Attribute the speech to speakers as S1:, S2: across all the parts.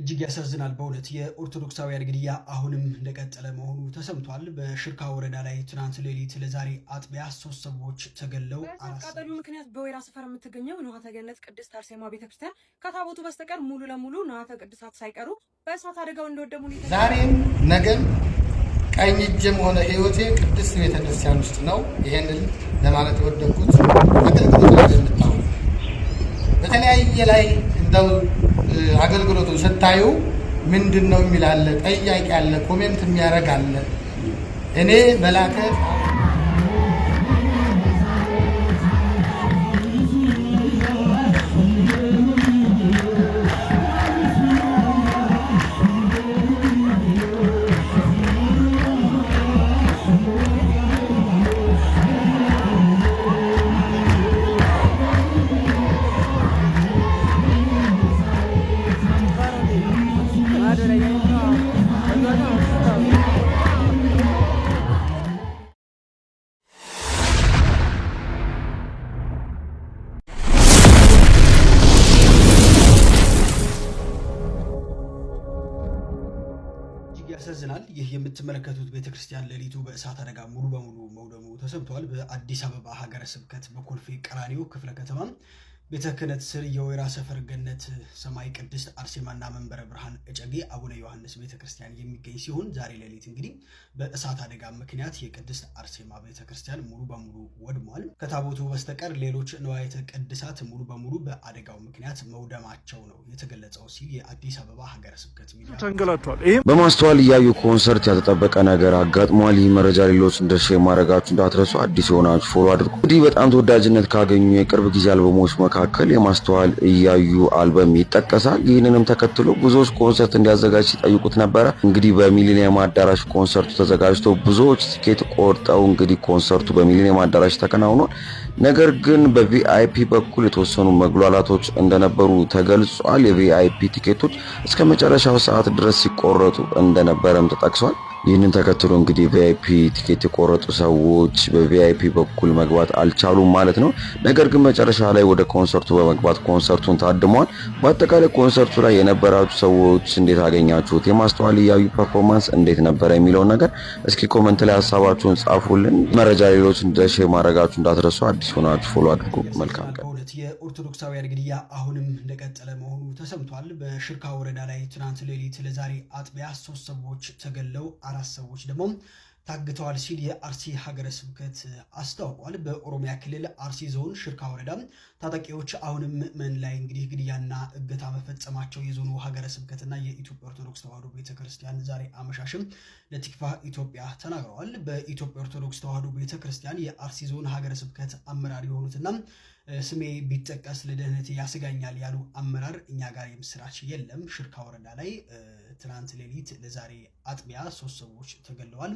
S1: እጅግ ያሳዝናል። በእውነት የኦርቶዶክሳውያን ግድያ አሁንም እንደቀጠለ መሆኑ ተሰምቷል። በሽርካ ወረዳ ላይ ትናንት ሌሊት ለዛሬ አጥቢያ 3 ሰዎች ተገለው
S2: ቃጠሎ ምክንያት በወይራ ሰፈር የምትገኘው ንዋተ ገነት ቅድስት አርሴማ ቤተክርስቲያን ከታቦቱ በስተቀር ሙሉ ለሙሉ ንዋተ ቅድሳት ሳይቀሩ በእሳት አደጋው እንደወደሙ
S3: ዛሬም ነገም ቀኝ እጅም ሆነ ህይወቴ ቅድስት ቤተክርስቲያን ውስጥ ነው። ይሄንን ለማለት የወደድኩት አገልግሎት ላይ የምታው በተለያየ ላይ እንደው አገልግሎቱን ስታዩ ምንድነው የሚላለ ጠያቂ አለ፣ ኮሜንት የሚያረግ አለ። እኔ መላከ
S1: ያሳዝናል። ይህ የምትመለከቱት ቤተክርስቲያን ሌሊቱ በእሳት አደጋ ሙሉ በሙሉ መውደሙ ተሰምቷል። በአዲስ አበባ ሀገረ ስብከት በኮልፌ ቀራኒዮ ክፍለ ከተማ ቤተ ክህነት ስር የወይራ ሰፈር ገነት ሰማይ ቅድስት አርሴማና መንበረ ብርሃን እጨጌ አቡነ ዮሐንስ ቤተክርስቲያን የሚገኝ ሲሆን ዛሬ ሌሊት እንግዲህ በእሳት አደጋ ምክንያት የቅድስት አርሴማ ቤተክርስቲያን ሙሉ በሙሉ ወድሟል። ከታቦቱ በስተቀር ሌሎች ንዋያተ ቅድሳት ሙሉ በሙሉ በአደጋው ምክንያት መውደማቸው ነው የተገለጸው ሲል የአዲስ አበባ ሀገረ ስብከት ሚዲያ
S4: ተንገላቷል። በማስተዋል እያዩ ኮንሰርት ያልተጠበቀ ነገር አጋጥሟል። ይህ መረጃ ሌሎች እንደርሼ ማድረጋችሁ እንዳትረሱ። አዲስ የሆናችሁ ፎሎ አድርጉ። እንግዲህ በጣም ተወዳጅነት ካገኙ የቅርብ ጊዜ አልበሞች መካከል የማስተዋል እያዩ አልበም ይጠቀሳል። ይህንንም ተከትሎ ብዙዎች ኮንሰርት እንዲያዘጋጅ ሲጠይቁት ነበረ። እንግዲህ በሚሊኒየም አዳራሽ ኮንሰርቱ ተዘጋጅቶ ብዙዎች ቲኬት ቆርጠው እንግዲህ ኮንሰርቱ በሚሊኒየም አዳራሽ ተከናውኗል። ነገር ግን በቪአይፒ በኩል የተወሰኑ መግሏላቶች እንደነበሩ ተገልጿል። የቪአይፒ ቲኬቶች እስከ መጨረሻው ሰዓት ድረስ ሲቆረጡ እንደነበረም ተጠቅሷል። ይህንን ተከትሎ እንግዲህ ቪአይፒ ቲኬት የቆረጡ ሰዎች በቪአይፒ በኩል መግባት አልቻሉም ማለት ነው። ነገር ግን መጨረሻ ላይ ወደ ኮንሰርቱ በመግባት ኮንሰርቱን ታድመዋል። በአጠቃላይ ኮንሰርቱ ላይ የነበራችሁ ሰዎች እንዴት አገኛችሁት? የማስተዋል እያዩ ፐርፎርማንስ እንዴት ነበረ የሚለውን ነገር እስኪ ኮሜንት ላይ ሀሳባችሁን ጻፉልን። መረጃ ሌሎች እንደሼር ማድረጋችሁ እንዳትረሱ። አዲስ ሆናችሁ ፎሎ አድርጉ። መልካም ቀን።
S1: የኦርቶዶክሳውያን ግድያ አሁንም እንደቀጠለ መሆኑ ተሰምቷል። በሽርካ ወረዳ ላይ ትናንት ሌሊት ለዛሬ አጥቢያ 3 ሰዎች ተገለው 4 ሰዎች ደግሞ ታግተዋል ሲል የአርሲ ሀገረ ስብከት አስታውቋል። በኦሮሚያ ክልል አርሲ ዞን ሽርካ ወረዳ ታጣቂዎች አሁንም ምዕመን ላይ እንግዲህ ግድያና እገታ መፈጸማቸው የዞኑ ሀገረ ስብከትና የኢትዮጵያ ኦርቶዶክስ ተዋሕዶ ቤተክርስቲያን ዛሬ አመሻሽም ለቲክቫ ኢትዮጵያ ተናግረዋል። በኢትዮጵያ ኦርቶዶክስ ተዋሕዶ ቤተክርስቲያን የአርሲ ዞን ሀገረ ስብከት አመራር የሆኑትና ስሜ ቢጠቀስ ለደህንነት ያስጋኛል ያሉ አመራር እኛ ጋር የምስራች የለም፣ ሽርካ ወረዳ ላይ ትናንት ሌሊት ለዛሬ አጥቢያ 3 ሰዎች ተገለዋል፣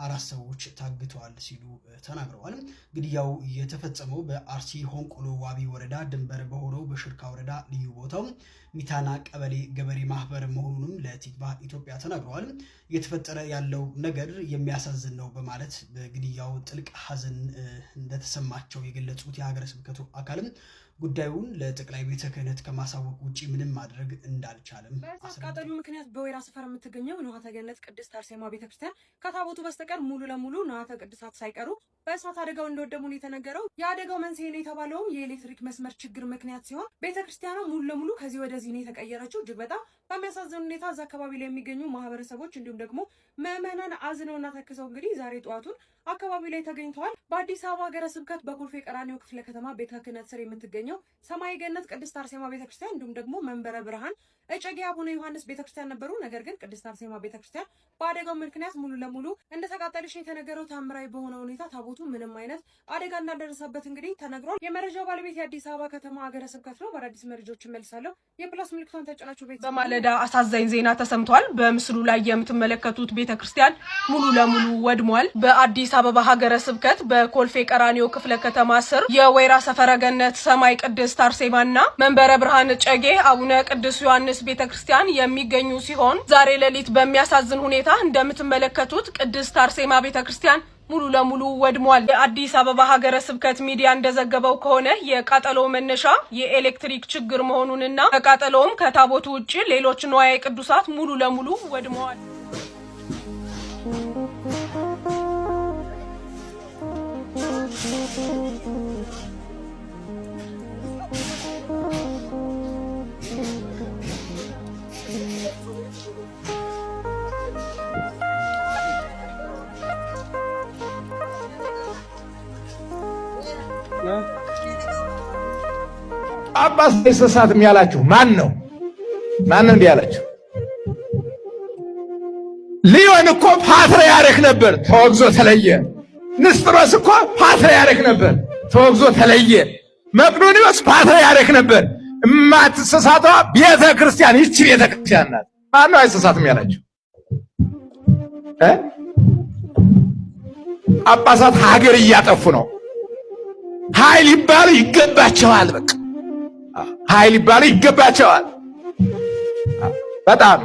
S1: 4 ሰዎች ታግተዋል ሲሉ ተናግረዋል። ግድያው የተፈጸመው በአርሲ ሆንቆሎ ዋቢ ወረዳ ድንበር በሆነው በሽርካ ወረዳ ልዩ ቦታው ሚታና ቀበሌ ገበሬ ማህበር መሆኑንም ለቲክቫ ኢትዮጵያ ተናግረዋል። እየተፈጠረ ያለው ነገር የሚያሳዝን ነው በማለት በግድያው ጥልቅ ሐዘን እንደተሰማቸው የገለጹት የሀገረ ስብከቱ አካልም ጉዳዩን ለጠቅላይ ቤተ ክህነት ከማሳወቅ ውጪ ምንም ማድረግ እንዳልቻለም
S2: ቃጠሎ ምክንያት በወይራ ሰፈር የምትገኘው ንዋተ ገነት ቅድስት አርሴማ ቤተክርስቲያን ከታቦቱ በስተቀር ሙሉ ለሙሉ ንዋያተ ቅድሳት ሳይቀሩ በእሳት አደጋው እንደወደሙ ነው የተነገረው። የአደጋው መንስኤ ነው የተባለውም የኤሌክትሪክ መስመር ችግር ምክንያት ሲሆን ቤተክርስቲያኗ ሙሉ ለሙሉ ከዚህ ወደዚህ ነው የተቀየረችው። እጅግ በጣም በሚያሳዝን ሁኔታ እዛ አካባቢ ላይ የሚገኙ ማህበረሰቦች እንዲሁም ደግሞ ምዕመናን አዝነውና ተክሰው እንግዲህ ዛሬ ጠዋቱን አካባቢ ላይ ተገኝተዋል። በአዲስ አበባ ሀገረ ስብከት በኮልፌ ቀራኒዮ ክፍለ ከተማ ቤተ ክህነት ስር የምትገኘው ሰማይ ገነት ቅድስት አርሴማ ቤተክርስቲያን እንዲሁም ደግሞ መንበረ ብርሃን እጨጌ አቡነ ዮሐንስ ቤተክርስቲያን ነበሩ። ነገር ግን ቅድስት አርሴማ ቤተክርስቲያን በአደጋው ምክንያት ሙሉ ለሙሉ እንደተቃጠለች ነው የተነገረው። ታምራዊ በሆነ ሁኔታ ታቦቱ ምንም አይነት አደጋ እንዳልደረሰበት እንግዲህ ተነግሯል። የመረጃው ባለቤት የአዲስ አበባ ከተማ ሀገረ ስብከት ነው። በአዳዲስ መረጃዎች መልሳለሁ። የፕላስ ምልክቷን ተጫናችሁ ቤት
S5: በማለዳ አሳዛኝ ዜና ተሰምቷል። በምስሉ ላይ የምትመለከቱት ቤተክርስቲያን ሙሉ ለሙሉ ወድሟል። በአዲስ አበባ ሀገረ ስብከት በኮልፌ ቀራኒዮ ክፍለ ከተማ ስር የወይራ ሰፈረ ገነት ሰማይ ቅድስት አርሴማና መንበረ ብርሃን እጨጌ አቡነ ቅዱስ ዮሐንስ ቤተክርስቲያን የሚገኙ ሲሆን ዛሬ ሌሊት በሚያሳዝን ሁኔታ እንደምትመለከቱት ቅድስት አርሴማ ቤተክርስቲያን ሙሉ ለሙሉ ወድሟል። የአዲስ አበባ ሀገረ ስብከት ሚዲያ እንደዘገበው ከሆነ የቃጠሎ መነሻ የኤሌክትሪክ ችግር መሆኑንና ከቃጠሎውም ከታቦቱ ውጪ ሌሎች ንዋየ ቅዱሳት ሙሉ ለሙሉ ወድመዋል።
S6: ጳጳስ አይሳሳትም ያላችሁ ማን ነው? ማን ነው እንዲህ ያላችሁ? ሊዮን እኮ ፓትርያርክ ነበር፣ ተወግዞ ተለየ። ንስጥሮስ እኮ ፓትርያርክ ነበር፣ ተወግዞ ተለየ። መቅዶኒዎስ ጳጳስ ነበር። እማትሳሳተዋ ቤተ ክርስቲያን ይቺ ቤተ ክርስቲያን ናት። ማን ነው አይሳሳትም ያላችሁ? ጳጳሳት ሀገር እያጠፉ ነው። ኃይል ይባሉ ይገባቸዋል። በቃ ኃይል ይባሉ ይገባቸዋል። በጣም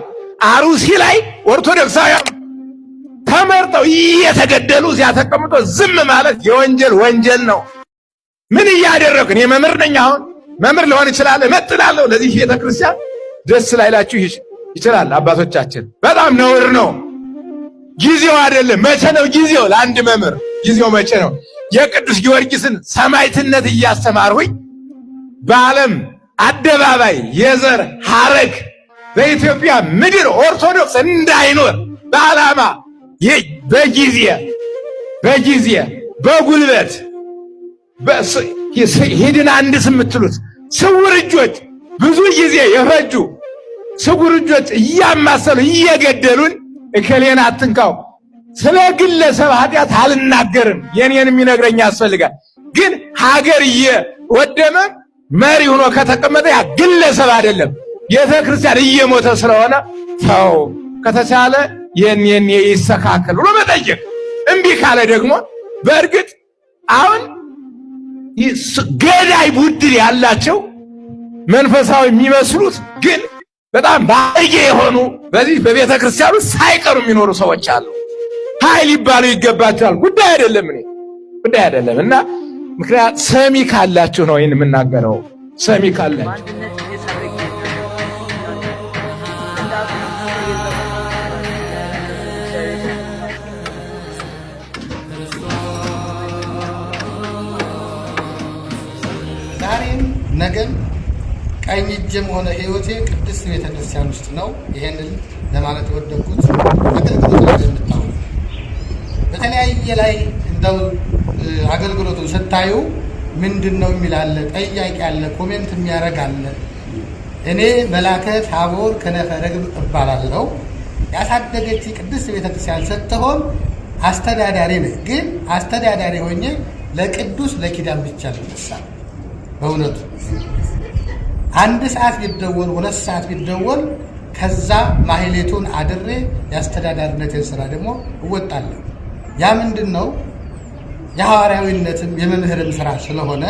S6: አሩሲ ላይ ኦርቶዶክሳውያን ተመርጠው እየተገደሉ እዚያ ተቀምጦ ዝም ማለት የወንጀል ወንጀል ነው። ምን እያደረግን? የመምህር ነኝ፣ አሁን መምህር ሊሆን ይችላል፣ እመጥላለሁ ለዚህ ቤተክርስቲያን። ደስ ላይላችሁ ይችላል አባቶቻችን፣ በጣም ነውር ነው። ጊዜው አይደለም። መቼ ነው ጊዜው? ለአንድ መምህር ጊዜው መቼ ነው? የቅዱስ ጊዮርጊስን ሰማዕትነት እያስተማርሁኝ በዓለም አደባባይ የዘር ሐረግ በኢትዮጵያ ምድር ኦርቶዶክስ እንዳይኖር በዓላማ በጊዜ በጉልበት ሂድን አንድስ የምትሉት ስውር እጆች ብዙ ጊዜ የፈጁ ስውር እጆች እያማሰሉ እየገደሉን እከሌን አትንካው። ስለ ግለሰብ ኃጢአት አልናገርም፣ የኔን የሚነግረኝ ያስፈልጋል። ግን ሀገር እየወደመ መሪ ሆኖ ከተቀመጠ ያ ግለሰብ አይደለም፣ ቤተ ክርስቲያን እየሞተ ስለሆነ ተው፣ ከተቻለ የኔን ይስተካከል ብሎ መጠየቅ። እምቢ ካለ ደግሞ በእርግጥ አሁን ገዳይ ቡድን ያላቸው መንፈሳዊ የሚመስሉት ግን በጣም ባለጌ የሆኑ በዚህ በቤተ ክርስቲያኑ ሳይቀሩ የሚኖሩ ሰዎች አሉ። ኃይል ይባሉ ይገባቸዋል። ጉዳይ አይደለም፣ እኔ ጉዳይ አይደለም። እና ምክንያት ሰሚ ካላችሁ ነው ይህን የምናገረው። ሰሚ ካላችሁ
S3: ዛሬም ነገም ቀኝ እጄም ሆነ ሕይወቴ ቅድስት ቤተ ክርስቲያን ውስጥ ነው። ይሄንን ለማለት የወደድኩት አገልግሎት ላይ የምታው በተለያየ ላይ እንደው አገልግሎቱን ስታዩ ምንድን ነው የሚላለ ጠያቂ አለ፣ ኮሜንት የሚያደርግ አለ። እኔ መላከ ታቦር ከነፈ ርግብ እባላለሁ። ያሳደገች ቅድስት ቤተ ክርስቲያን ስትሆን አስተዳዳሪ ነኝ። ግን አስተዳዳሪ ሆኜ ለቅዱስ ለኪዳን ብቻ ልነሳ። በእውነቱ አንድ ሰዓት ቢደወል 2 ሰዓት ቢደወል ከዛ ማህሌቱን አድሬ የአስተዳዳሪነትን ስራ ደግሞ እወጣለሁ። ያ ምንድን ነው? የሐዋርያዊነትም የመምህርም ስራ ስለሆነ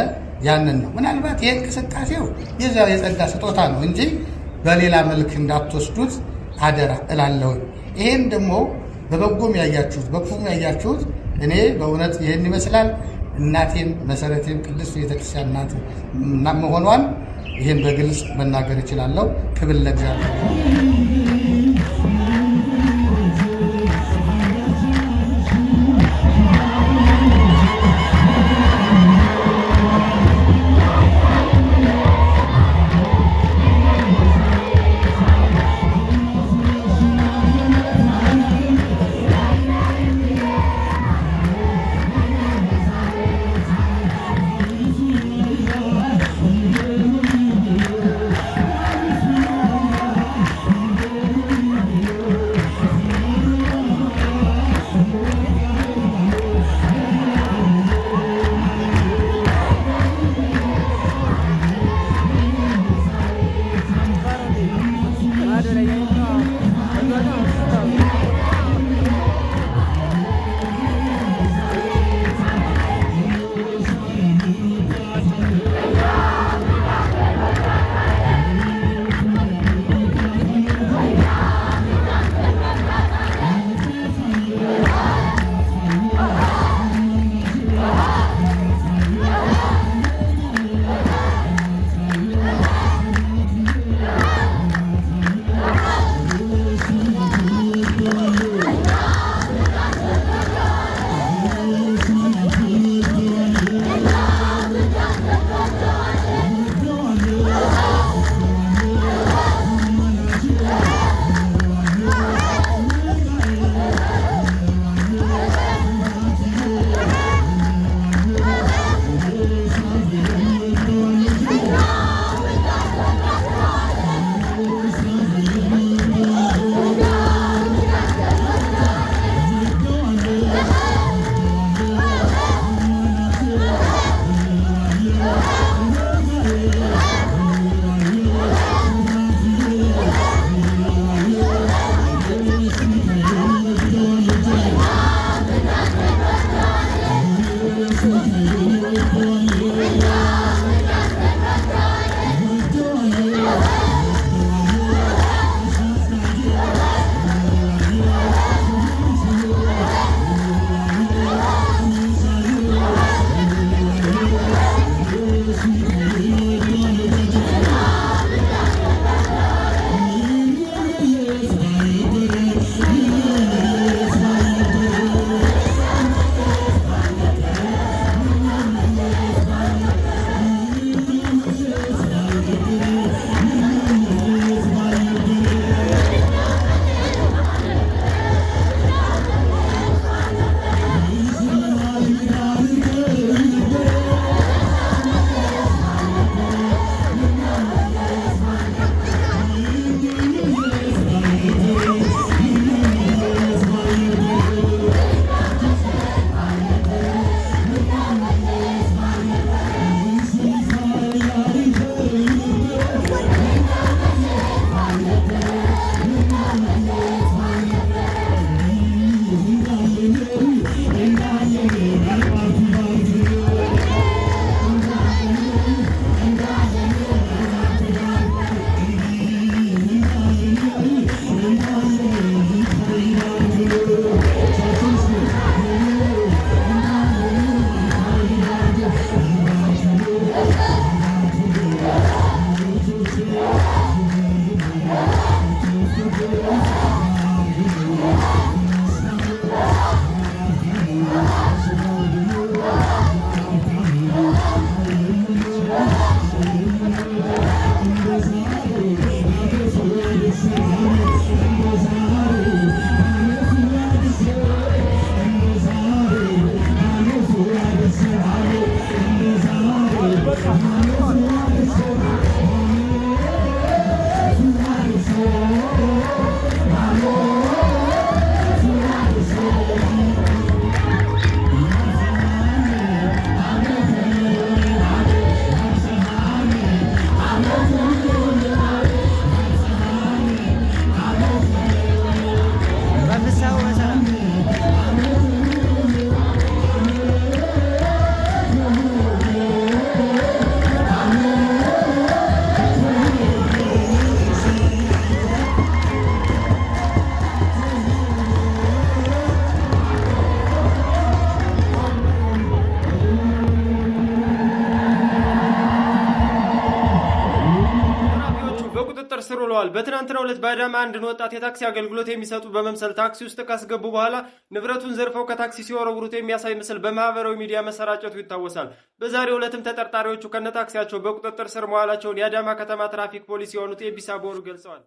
S3: ያንን ነው። ምናልባት ይህ እንቅስቃሴው የዚያው የጸጋ ስጦታ ነው እንጂ በሌላ መልክ እንዳትወስዱት አደራ እላለሁ። ይሄን ደግሞ በበጎም ያያችሁት በክፉም ያያችሁት እኔ በእውነት ይህን ይመስላል። እናቴም መሰረቴም ቅድስት ቤተክርስቲያን ናት መሆኗን ይህን በግልጽ መናገር እችላለሁ። ክብር ለእግዚአብሔር።
S7: ገልጸዋል። በትናንትናው ዕለት በአዳማ አንድን ወጣት የታክሲ አገልግሎት የሚሰጡ በመምሰል ታክሲ ውስጥ ካስገቡ በኋላ ንብረቱን ዘርፈው ከታክሲ ሲወረውሩት የሚያሳይ ምስል በማህበራዊ ሚዲያ መሰራጨቱ ይታወሳል። በዛሬው ዕለትም ተጠርጣሪዎቹ ከነታክሲያቸው በቁጥጥር ስር መዋላቸውን የአዳማ ከተማ ትራፊክ ፖሊስ የሆኑት ኤቢሳ ቦሩ ገልጸዋል።